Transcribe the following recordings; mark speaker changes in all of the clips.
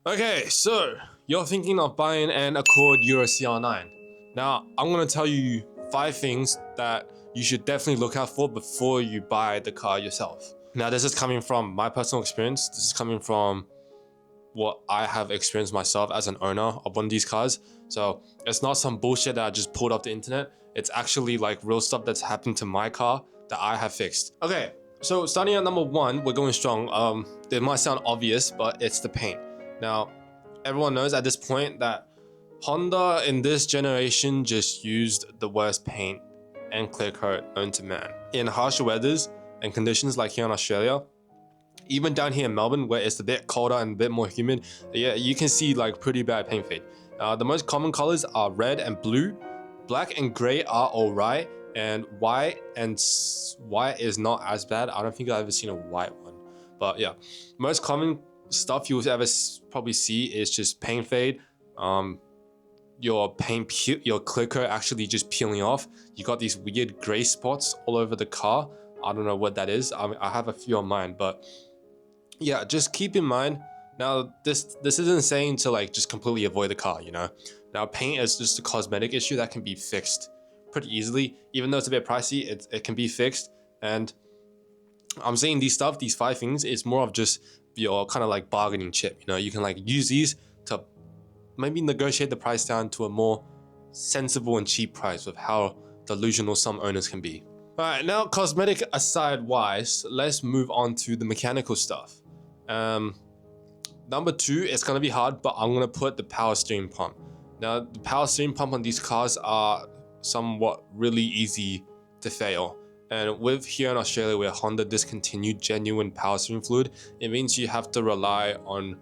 Speaker 1: Okay, so you're thinking of buying an Accord Euro CR9. Now, I'm gonna tell you 5 things that you should definitely look out for before you buy the car yourself. Now, this is coming from my personal experience. This is coming from what I have experienced myself as an owner of one of these cars. So it's not some bullshit that I just pulled off the internet. It's actually like real stuff that's happened to my car that I have fixed. Okay, so starting at number 1, we're going strong. It might sound obvious, but it's the paint. Now, everyone knows at this point that Honda in this generation just used the worst paint and clear coat known to man. In harsher weathers and conditions like here in Australia, even down here in Melbourne where it's a bit colder and a bit more humid, yeah, you can see like pretty bad paint fade. The most common colors are red and blue. Black and gray are alright, and white is not as bad. I don't think I've ever seen a white one, but yeah, most common stuff you'll ever probably see is just paint fade, your your clear coat actually just peeling off. You got these weird gray spots all over the car. I don't know what that is. I have a few on mine, but yeah, just keep in mind. Now, this isn't saying to like just completely avoid the car, you know. Now, paint is just a cosmetic issue that can be fixed pretty easily. Even though it's a bit pricey, it can be fixed. And I'm saying these 5 things, it's more of just your kind of like bargaining chip. You know, you can like use these to maybe negotiate the price down to a more sensible and cheap price with how delusional some owners can be. All right, now cosmetic aside wise, let's move on to the mechanical stuff. Number 2, it's gonna be hard, but I'm gonna put the power steering pump. Now, the power steering pump on these cars are somewhat really easy to fail. And with here in Australia where Honda discontinued genuine power steering fluid, it means you have to rely on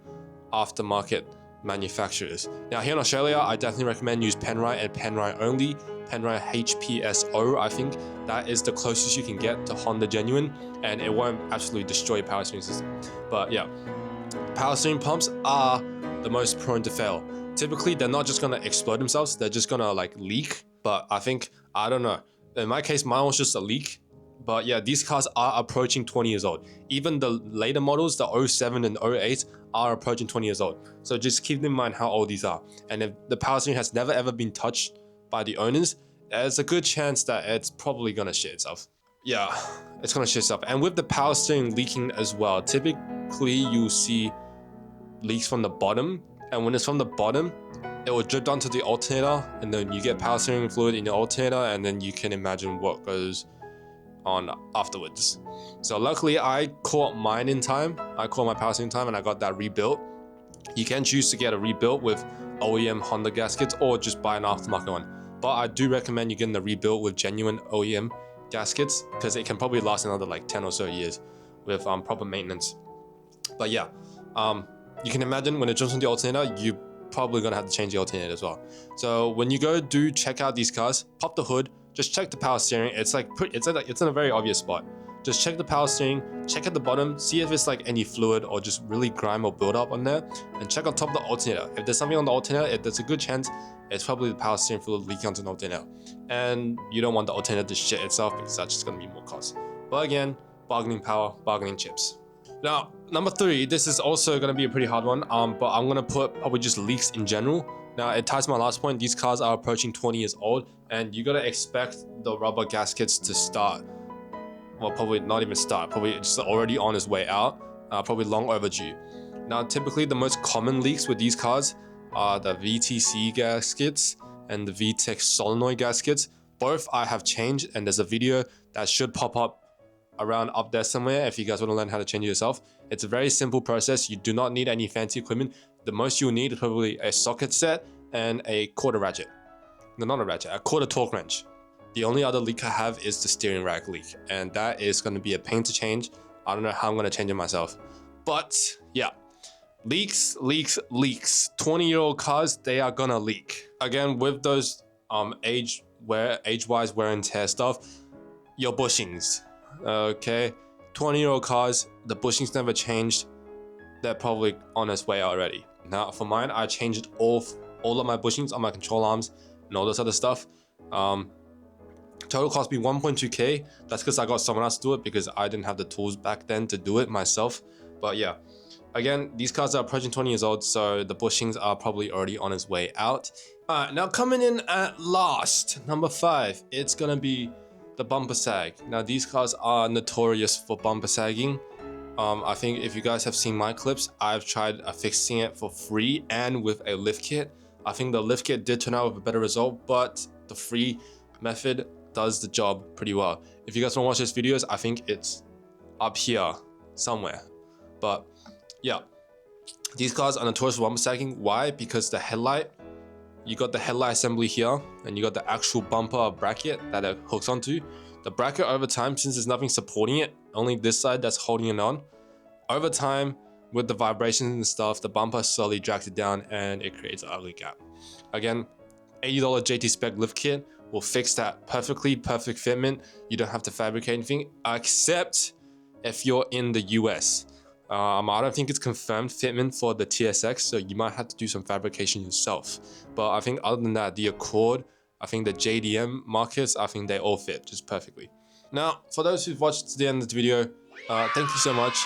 Speaker 1: aftermarket manufacturers. Now here in Australia, I definitely recommend use Penrite and Penrite only. Penrite HPSO, I think that is the closest you can get to Honda genuine, and it won't absolutely destroy your power steering system. But yeah, power steering pumps are the most prone to fail. Typically, they're not just gonna explode themselves, they're just gonna like leak. But I don't know. In my case, mine was just a leak. But yeah, these cars are approaching 20 years old. Even the later models, the 07 and 08, are approaching 20 years old. So just keep in mind how old these are. And if the power steering has never ever been touched by the owners, there's a good chance that it's probably gonna shit itself. Yeah, it's gonna shit itself. And with the power steering leaking as well, typically you'll see leaks from the bottom. And when it's from the bottom, it will drip down to the alternator, and then you get power steering fluid in the alternator, and then you can imagine what goes on afterwards. So luckily I caught mine in time. I caught my power steering in time and I got that rebuilt. You can choose to get a rebuilt with OEM Honda gaskets or just buy an aftermarket one. But I do recommend you getting the rebuilt with genuine OEM gaskets because it can probably last another like 10 or so years with proper maintenance. But yeah, you can imagine when it jumps on the alternator, you probably gonna have to change the alternator as well. So when you go do check out these cars, pop the hood, just check the power steering. It's in a very obvious spot. Just check the power steering, check at the bottom, see if it's like any fluid or just really grime or build up on there, and check on top of the alternator. If there's something on the alternator, there's a good chance it's probably the power steering fluid leaking onto the alternator. And you don't want the alternator to shit itself because that's just gonna be more cost. But again, bargaining power, bargaining chips. Now, number 3, this is also gonna be a pretty hard one, but I'm gonna put probably just leaks in general. Now, it ties to my last point. These cars are approaching 20 years old, and you gotta expect the rubber gaskets to start. Well, probably not even start. Probably just already on its way out. Probably long overdue. Now, typically the most common leaks with these cars are the VTC gaskets and the VTEC solenoid gaskets. Both I have changed, and there's a video that should pop up around up there somewhere if you guys want to learn how to change it yourself. It's a very simple process. You do not need any fancy equipment. The most you'll need is probably a socket set and a quarter ratchet. No, not a ratchet, a quarter torque wrench. The only other leak I have is the steering rack leak, and that is going to be a pain to change. I don't know how I'm going to change it myself. But yeah, leaks. 20-year-old cars, they are going to leak. Again, with those age-wise wear and tear stuff, your bushings. Okay, 20-year-old cars, the bushings never changed. They're probably on its way already. Now for mine, I changed all of my bushings on my control arms and all this other stuff. Total cost me 1.2k. That's because I got someone else to do it because I didn't have the tools back then to do it myself. But yeah, Again, these cars are approaching 20 years old, so the bushings are probably already on its way out. Alright, now coming in at last, number 5, it's gonna be the bumper sag. Now these cars are notorious for bumper sagging. I think if you guys have seen my clips, I've tried fixing it for free and with a lift kit. I think the lift kit did turn out with a better result, but the free method does the job pretty well. If you guys want to watch those videos, I think it's up here somewhere. But yeah, these cars are notorious for bumper sagging. Why? Because the headlight, you got the headlight assembly here, and you got the actual bumper bracket that it hooks onto. The bracket over time, since there's nothing supporting it, only this side that's holding it on, over time, with the vibrations and stuff, the bumper slowly drags it down and it creates an ugly gap. Again, $80 JT spec lift kit will fix that perfectly, perfect fitment. You don't have to fabricate anything, except if you're in the US. I don't think it's confirmed fitment for the TSX, so you might have to do some fabrication yourself. But I think other than that, the Accord, I think the JDM markets, I think they all fit just perfectly. Now, for those who've watched to the end of the video, thank you so much.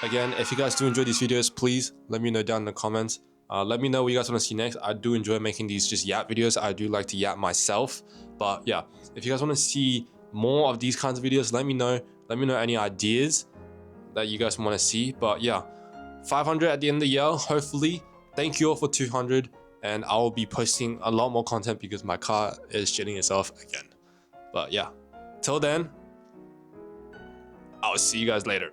Speaker 1: Again, if you guys do enjoy these videos, please let me know down in the comments. Let me know what you guys want to see next. I do enjoy making these just yap videos. I do like to yap myself. But yeah, if you guys want to see more of these kinds of videos, let me know. Let me know any ideas that you guys want to see. But yeah, 500 at the end of the year, hopefully. Thank you all for 200, and I will be posting a lot more content because my car is shitting itself again. But yeah, till then, I'll see you guys later.